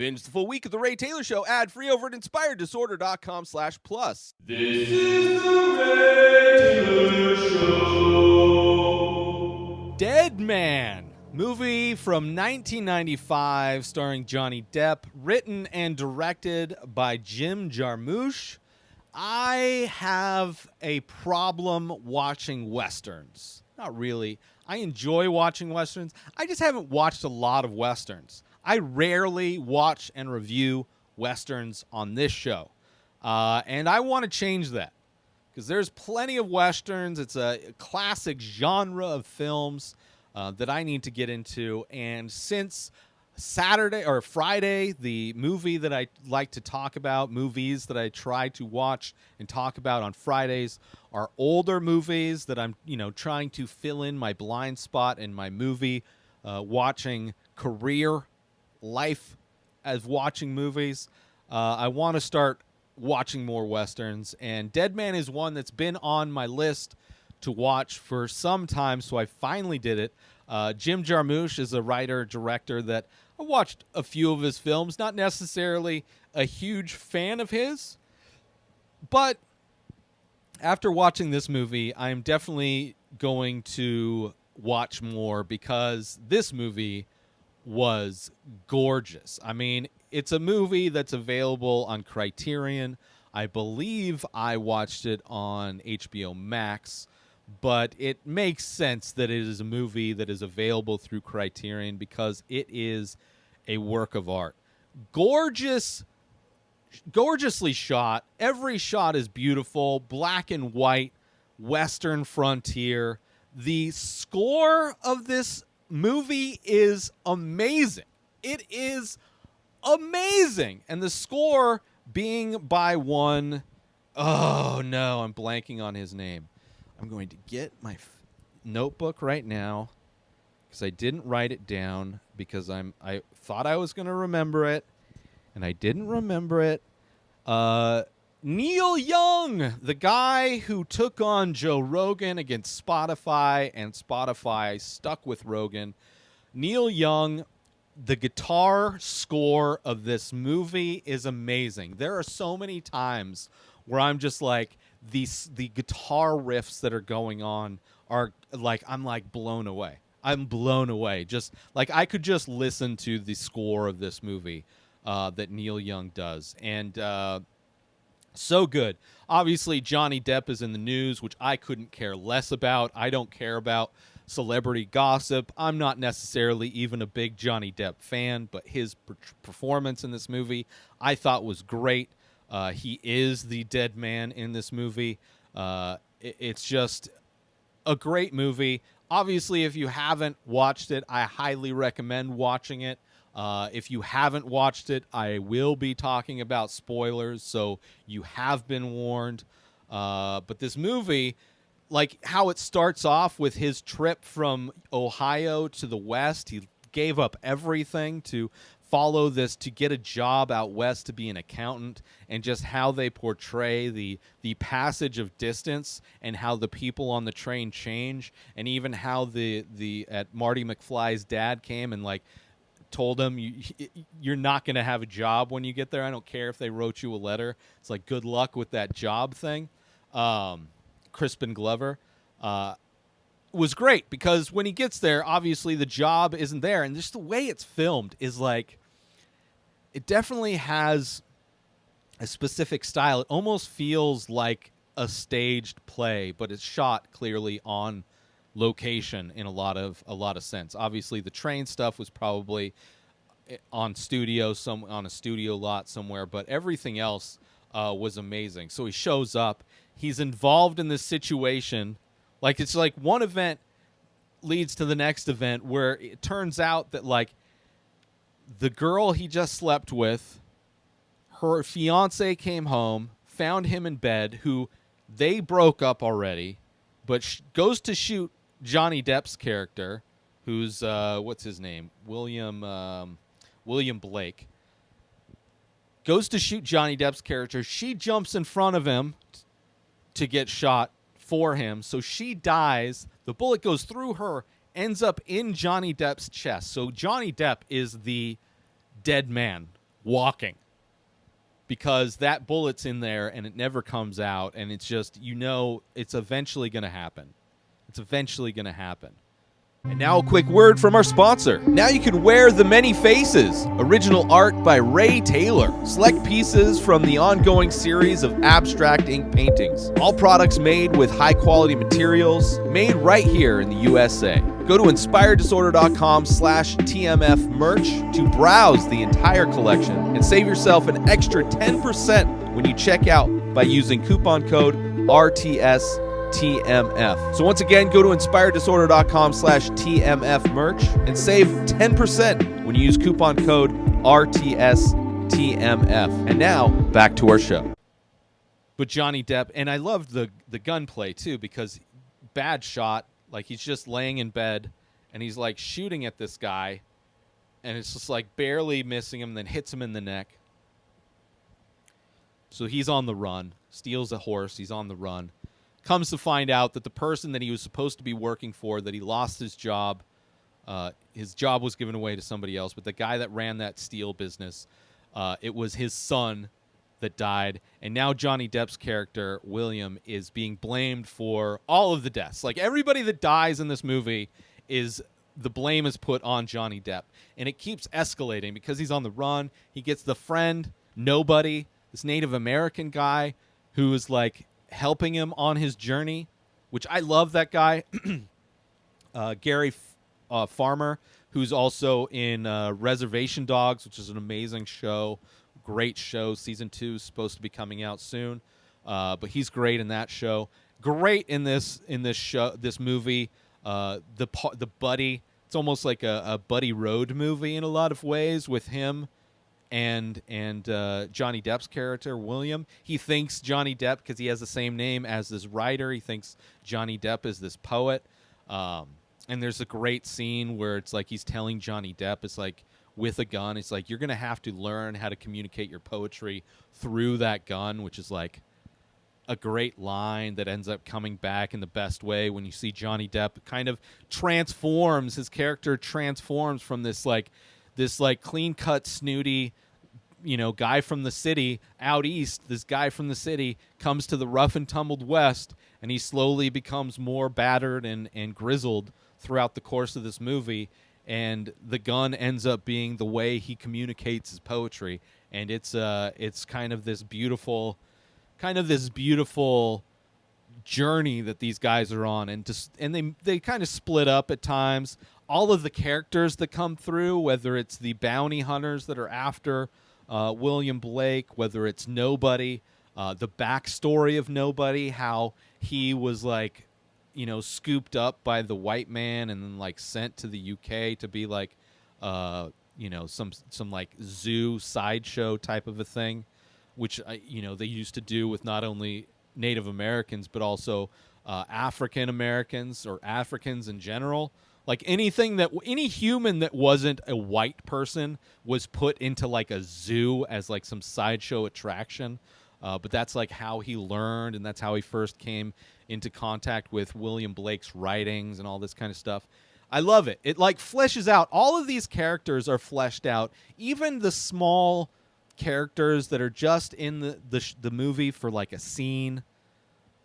Binge the full week of The Ray Taylor Show ad-free over at inspireddisorder.com/plus. This is The Ray Taylor Show. Dead Man, movie from 1995 starring Johnny Depp, written and directed by Jim Jarmusch. I have a problem watching Westerns. Not really. I enjoy watching Westerns. I just haven't watched a lot of Westerns. I rarely watch and review Westerns on this show. And I want to change that because there's plenty of Westerns. It's a classic genre of films that I need to get into. And since Saturday or Friday, the movie that I like to talk about, movies that I try to watch and talk about on Fridays are older movies that I'm, trying to fill in my blind spot in my movie watching career life as watching movies. I want to start watching more Westerns, and Dead Man is one that's been on my list to watch for some time, so I finally did it. Jim Jarmusch is a writer-director that I watched a few of his films, not necessarily a huge fan of his, but after watching this movie, I'm definitely going to watch more because this movie was gorgeous. I mean, it's a movie that's available on Criterion. I believe I watched it on HBO Max, but it makes sense that it is a movie that is available through Criterion because it is a work of art. Gorgeously shot. Every shot is beautiful. Black and white, Western frontier. The score of this movie is amazing. It is amazing. And the score being by one, oh no, I'm blanking on his name. I'm going to get my notebook right now because I didn't write it down because I thought I was going to remember it and I didn't remember it. Neil Young, the guy who took on Joe Rogan against Spotify, and Spotify stuck with Rogan. Neil Young, the guitar score of this movie is amazing. There are so many times where I'm just like, the guitar riffs that are going on are like, I'm like blown away. I'm blown away. Just like I could just listen to the score of this movie that Neil Young does. And so good. Obviously, Johnny Depp is in the news, which I couldn't care less about. I don't care about celebrity gossip. I'm not necessarily even a big Johnny Depp fan, but his performance in this movie I thought was great. He is the dead man in this movie. It's just a great movie. Obviously, if you haven't watched it, I highly recommend watching it. If you haven't watched it, I will be talking about spoilers, so you have been warned. But this movie, like how it starts off with his trip from Ohio to the West, he gave up everything to follow this, to get a job out west to be an accountant, and just how they portray the passage of distance and how the people on the train change, and even how the Marty McFly's dad came and like told him you're not going to have a job when you get there. I don't care if they wrote you a letter. It's like, good luck with that job thing. Crispin Glover was great because when he gets there, obviously the job isn't there. And just the way it's filmed is like, it definitely has a specific style. It almost feels like a staged play, but it's shot clearly on location in a lot of sense. Obviously, the train stuff was probably on a studio lot somewhere, but everything else was amazing. So he shows up. He's involved in this situation. Like, it's like one event leads to the next event where it turns out that, like, the girl he just slept with, her fiance came home, found him in bed, who they broke up already, but goes to shoot Johnny Depp's character, who's what's his name? William Blake. Goes to shoot Johnny Depp's character. She jumps in front of him to get shot for him. So she dies. The bullet goes through her, ends up in Johnny Depp's chest. So Johnny Depp is the dead man walking, because that bullet's in there and it never comes out, and it's just, it's eventually going to happen. It's eventually going to happen. And now a quick word from our sponsor. Now you can wear The Many Faces, original art by Ray Taylor. Select pieces from the ongoing series of abstract ink paintings. All products made with high-quality materials, made right here in the USA. Go to inspireddisorder.com/TMF merch to browse the entire collection and save yourself an extra 10% when you check out by using coupon code RTSTMF. So once again, go to inspireddisorder.com/TMF merch and save 10% when you use coupon code RTSTMF. And now, back to our show. But Johnny Depp, and I loved the gunplay too, because bad shot, like he's just laying in bed and he's like shooting at this guy and it's just like barely missing him, then hits him in the neck. So he's on the run, steals a horse, he's on the run. Comes to find out that the person that he was supposed to be working for, that he lost his job was given away to somebody else, but the guy that ran that steel business, it was his son that died, and now Johnny Depp's character, William, is being blamed for all of the deaths. Like, everybody that dies in this movie, the blame is put on Johnny Depp, and it keeps escalating because he's on the run. He gets the friend, Nobody, this Native American guy who is, like, helping him on his journey, which I love that guy. Gary Farmer, who's also in Reservation Dogs, which is an amazing show. Great show. Season 2 is supposed to be coming out soon. But he's great in that show. Great in this show, this movie. The buddy. It's almost like a buddy road movie in a lot of ways with him and Johnny Depp's character, William. He thinks Johnny Depp, because he has the same name as this writer, he thinks Johnny Depp is this poet. And there's a great scene where it's like he's telling Johnny Depp, it's like with a gun, it's like, you're going to have to learn how to communicate your poetry through that gun, which is like a great line that ends up coming back in the best way when you see Johnny Depp kind of transforms, his character transforms from this clean-cut, snooty, guy from the city out east. This guy from the city comes to the rough and tumbled West, and he slowly becomes more battered and grizzled throughout the course of this movie. And the gun ends up being the way he communicates his poetry, and it's kind of this beautiful journey that these guys are on, and they kind of split up at times. All of the characters that come through, whether it's the bounty hunters that are after William Blake, whether it's Nobody, the backstory of Nobody, how he was like, scooped up by the white man and then like sent to the UK to be like, some like zoo sideshow type of a thing, which they used to do with not only Native Americans but also African Americans or Africans in general. Like any human that wasn't a white person was put into like a zoo as like some sideshow attraction. But that's like how he learned, and that's how he first came into contact with William Blake's writings and all this kind of stuff. I love it. It like fleshes out. All of these characters are fleshed out. Even the small characters that are just in the movie for like a scene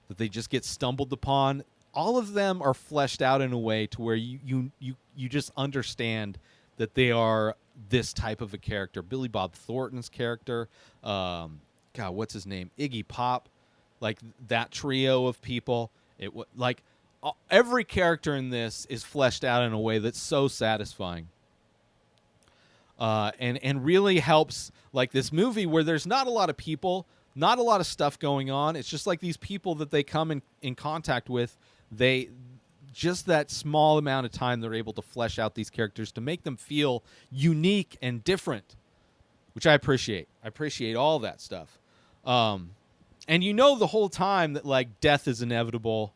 that they just get stumbled upon. All of them are fleshed out in a way to where you just understand that they are this type of a character. Billy Bob Thornton's character, what's his name? Iggy Pop, like that trio of people. Every character in this is fleshed out in a way that's so satisfying. And really helps like this movie where there's not a lot of people, not a lot of stuff going on. It's just like these people that they come in contact with. They just that small amount of time they're able to flesh out these characters to make them feel unique and different, which I appreciate. I appreciate all that stuff. And the whole time that like death is inevitable,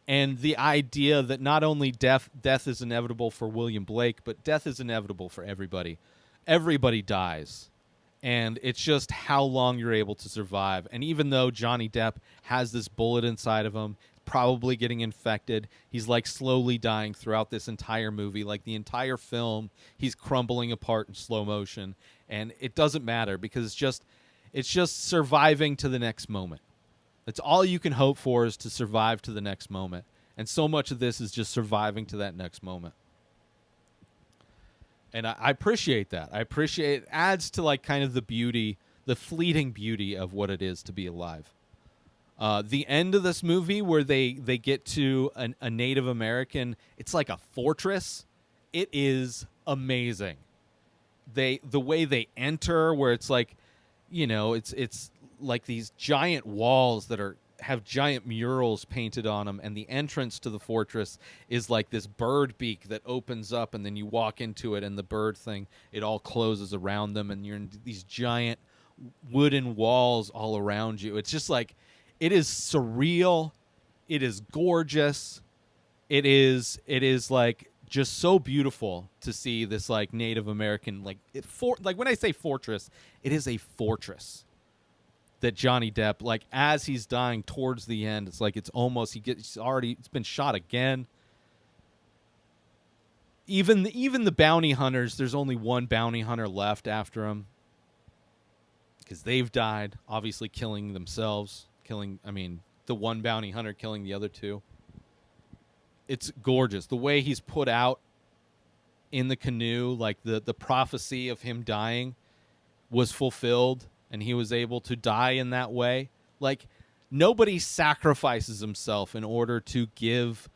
and the idea that not only death is inevitable for William Blake, but death is inevitable for everybody. Everybody dies. And it's just how long you're able to survive. And even though Johnny Depp has this bullet inside of him, probably getting infected. He's like slowly dying throughout this entire movie. Like the entire film, he's crumbling apart in slow motion, and it doesn't matter because it's just surviving to the next moment. That's all you can hope for, is to survive to the next moment. And so much of this is just surviving to that next moment. And I appreciate that. I appreciate it. Adds to like kind of the beauty, the fleeting beauty of what it is to be alive. The end of this movie where they get to a Native American, it's like a fortress. It is amazing. The way they enter, where it's like, you know, it's like these giant walls that have giant murals painted on them, and the entrance to the fortress is like this bird beak that opens up, and then you walk into it, and the bird thing, it all closes around them, and you're in these giant wooden walls all around you. It's just like, it is surreal. It is gorgeous. It is like just so beautiful to see this like Native American, like when I say fortress, it is a fortress that Johnny Depp, like as he's dying towards the end, it's like it's been shot again. Even the bounty hunters, there's only one bounty hunter left after him because they've died, obviously killing themselves, the one bounty hunter killing the other two. It's gorgeous. The way he's put out in the canoe, like the prophecy of him dying was fulfilled, and he was able to die in that way. Like, nobody sacrifices himself in order to give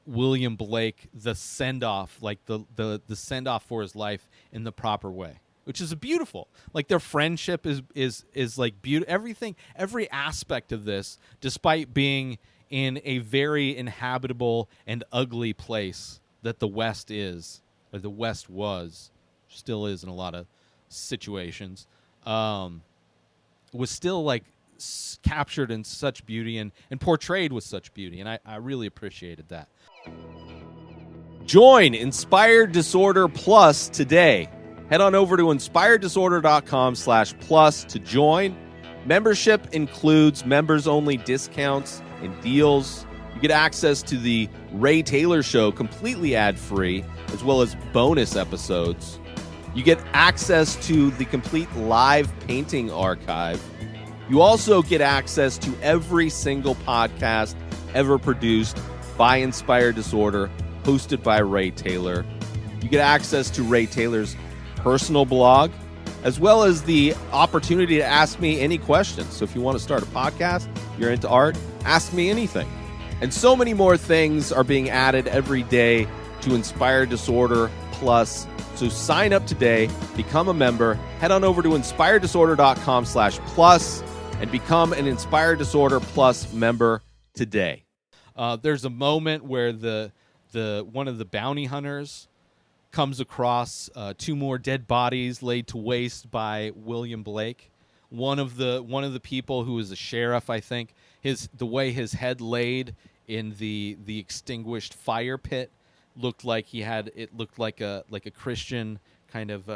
William Blake the send-off, like the send-off for his life in the proper way, which is beautiful. Like, their friendship is like beautiful. Everything, every aspect of this, despite being in a very inhabitable and ugly place that the West is, or the West was, still is in a lot of situations, was still like captured in such beauty and portrayed with such beauty, and I really appreciated that. Join Inspired Disorder Plus today. Head on over to inspireddisorder.com/plus to join. Membership includes members-only discounts and deals. You get access to the Ray Taylor Show completely ad-free, as well as bonus episodes. You get access to the complete live painting archive. You also get access to every single podcast ever produced by Inspired Disorder, hosted by Ray Taylor. You get access to Ray Taylor's personal blog, as well as the opportunity to ask me any questions. So if you want to start a podcast, you're into art, ask me anything. And so many more things are being added every day to Inspired Disorder Plus. So sign up today, become a member, head on over to inspireddisorder.com/plus and become an Inspired Disorder Plus member today. There's a moment where the one of the bounty hunters comes across two more dead bodies laid to waste by William Blake. One of the people who is a sheriff, I think, the way his head laid in the extinguished fire pit looked like like a Christian kind of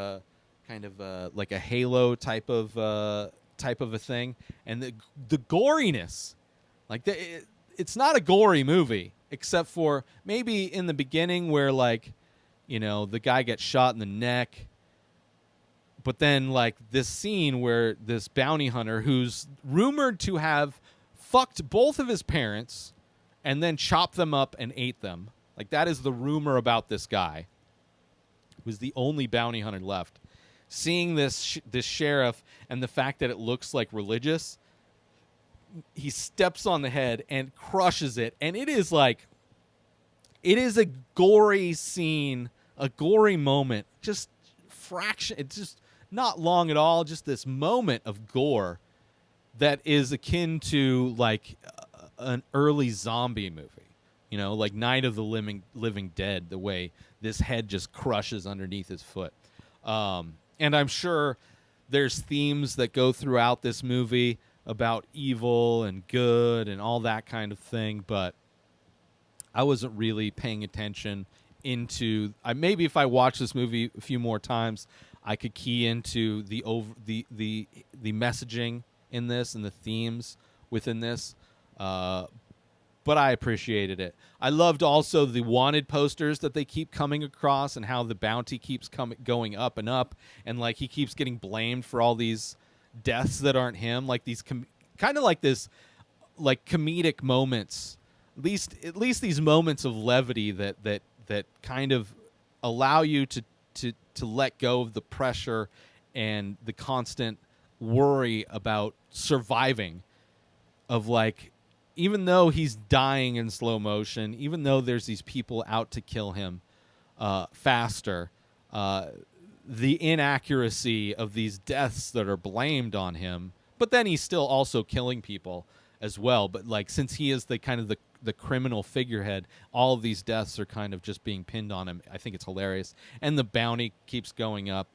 like a halo type of a thing, and the goriness, like it's not a gory movie except for maybe in the beginning where, like, you know, the guy gets shot in the neck, but then like this scene where this bounty hunter, who's rumored to have fucked both of his parents and then chopped them up and ate them. Like, that is the rumor about this guy, who's the only bounty hunter left. Seeing this sheriff and the fact that it looks like religious, he steps on the head and crushes it. And it is like, it is a gory scene, a gory moment, just it's just not long at all, just this moment of gore that is akin to like an early zombie movie. You know, like Night of the Living Dead, the way this head just crushes underneath his foot. And I'm sure there's themes that go throughout this movie about evil and good and all that kind of thing, but I wasn't really paying attention into. Maybe if I watch this movie a few more times, I could key into the messaging in this and the themes within this. but I appreciated it. I loved also the wanted posters that they keep coming across and how the bounty keeps going up and up, and like he keeps getting blamed for all these deaths that aren't him, like these kind of like this like comedic moments, at least these moments of levity that kind of allow you to let go of the pressure and the constant worry about surviving, of like, even though he's dying in slow motion, even though there's these people out to kill him faster, the inaccuracy of these deaths that are blamed on him, but then he's still also killing people as well. But like, since he is the kind of the criminal figurehead, all of these deaths are kind of just being pinned on him. I think it's hilarious. And the bounty keeps going up.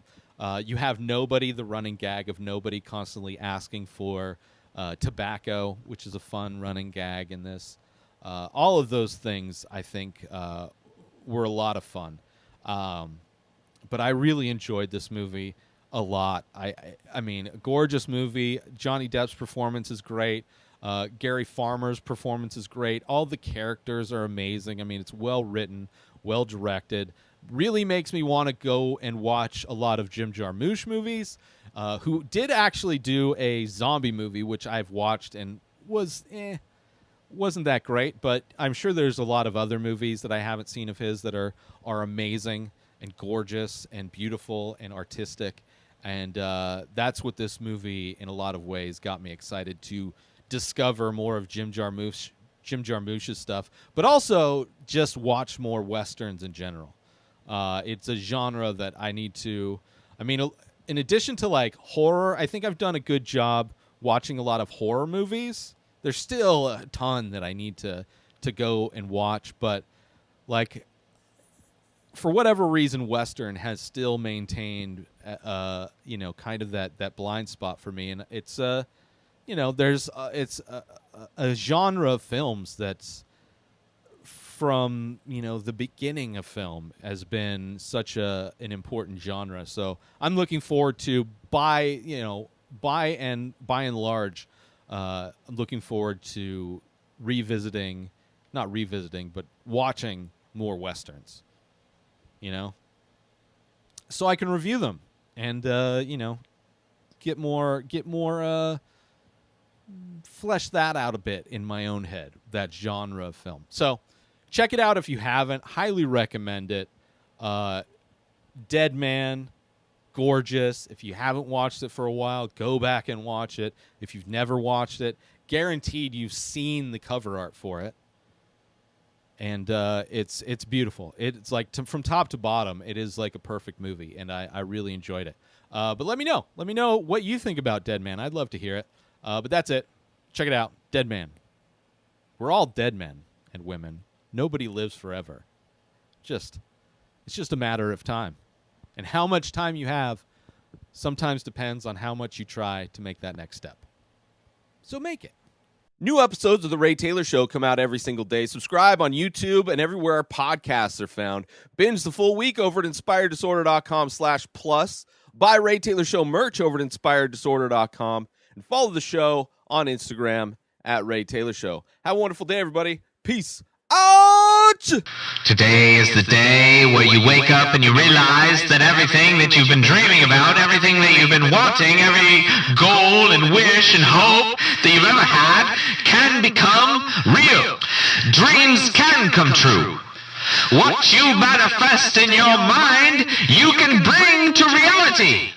You have Nobody, the running gag of Nobody constantly asking for tobacco, which is a fun running gag in this. All of those things, I think, were a lot of fun. But I really enjoyed this movie a lot. I mean, a gorgeous movie. Johnny Depp's performance is great. Gary Farmer's performance is great. All the characters are amazing. I mean, it's well written, well directed. Really makes me want to go and watch a lot of Jim Jarmusch movies, who did actually do a zombie movie, which I've watched and wasn't that great. But I'm sure there's a lot of other movies that I haven't seen of his that are amazing and gorgeous and beautiful and artistic. And that's what this movie, in a lot of ways, got me excited to discover more of Jim Jarmusch's stuff, but also just watch more Westerns in general. It's a genre that I need to, I mean, in addition to like horror, I think I've done a good job watching a lot of horror movies. There's still a ton that I need to go and watch, but like, for whatever reason, Western has still maintained, kind of that blind spot for me. And it's, there's, it's a genre of films that's from, the beginning of film has been such an important genre. So I'm looking forward to, by and large, I'm looking forward to not revisiting, but watching more Westerns. So I can review them and get more flesh that out a bit in my own head, that genre of film. So check it out if you haven't. Highly recommend it. Dead Man, gorgeous. If you haven't watched it for a while, go back and watch it. If you've never watched it, guaranteed you've seen the cover art for it. And it's beautiful. It's like from top to bottom, it is like a perfect movie, and I really enjoyed it. But let me know. Let me know what you think about Dead Man. I'd love to hear it. But that's it. Check it out. Dead Man. We're all dead men and women. Nobody lives forever. It's just a matter of time. And how much time you have sometimes depends on how much you try to make that next step. So make it. New episodes of The Ray Taylor Show come out every single day. Subscribe on YouTube and everywhere our podcasts are found. Binge the full week over at inspireddisorder.com/plus. Buy Ray Taylor Show merch over at inspireddisorder.com. And follow the show on Instagram at Ray Taylor Show. Have a wonderful day, everybody. Peace out! Today is the day where you wake up and you realize that everything that you've been dreaming about, everything that you've been wanting, every goal and wish and hope that you've ever had can become real. Dreams can come true. What you manifest in your mind, you can bring to reality.